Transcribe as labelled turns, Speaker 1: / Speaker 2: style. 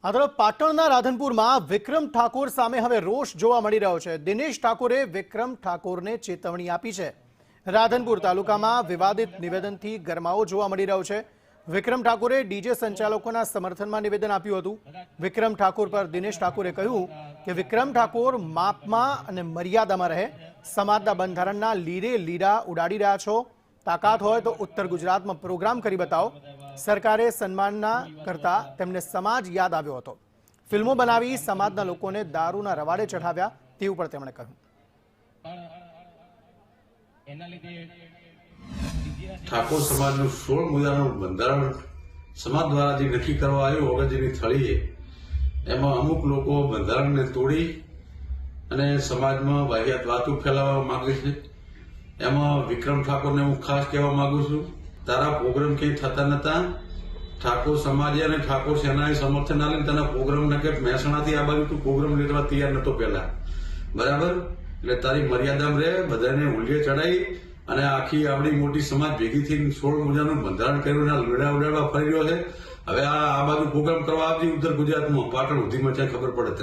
Speaker 1: આ તરફ પાટણના રાધનપુરમાં વિક્રમ ઠાકોર સામે હવે રોષ જોવા મળી રહ્યો છે। દિનેશ ઠાકોરે વિક્રમ ઠાકોરને ચેતવણી આપી છે। રાધનપુર તાલુકામાં વિવાદિત નિવેદનથી ગરમાવો જોવા મળી રહ્યો છે। વિક્રમ ઠાકોરે ડીજે સંચાલકોના સમર્થનમાં નિવેદન આપ્યું હતું। વિક્રમ ઠાકોર પર દિનેશ ઠાકોરે કહ્યું કે વિક્રમ ઠાકોર માપમાં અને મર્યાદામાં રહે। સમાજના બંધારણના લીરે લીરા ઉડાડી રહ્યા છો। તાકાત હોય તો ઉત્તર ગુજરાતમાં પ્રોગ્રામ કરી બતાવો। સરકારે સન્માનના કરતા તેમને સમાજ યાદ આવ્યો હતો। ફિલ્મો બનાવી સમાજના લોકોને દારૂના રવાડે ચઢાવ્યા તેવું પણ તેમણે કહ્યું।
Speaker 2: ઠાકોર સમાજનું 16 મુદ્દાનું બંધારણ સમાજ દ્વારા જે નક્કી કરવા આવ્યું અગત્યની થળીએ એમાં અમુક લોકો બંધારણને તોડી અને સમાજમાં વાહિયાત વાતો ફેલાવવા માંગે છે। એમાં વિક્રમ ઠાકોરને હું ખાસ કહેવા માંગુ છું, તારા પ્રોગ્રામ કંઈ થતા નતા। ઠાકોર સમાજે અને ઠાકોર સેનાએ સમર્થન આલીને તેના પ્રોગ્રામ ન કે મહેસાણાથી આ બાજુ તું પ્રોગ્રામ લેવા તૈયાર નતો પહેલા, બરાબર? એટલે તારી મર્યાદામાં રહે, બધાને ઉલ્લે ચડાઈ અને આખી આવડી મોટી સમાજ ભેગી થઈને 16 મુદ્દાનું બંધારણ કર્યું લોડા ઉડાડવા ફરી રહ્યો છે। હવે આ બાજુ પ્રોગ્રામ કરવા આવતી ઉત્તર ગુજરાતમાં પાટણ સુધીમાં ક્યાં ખબર પડે।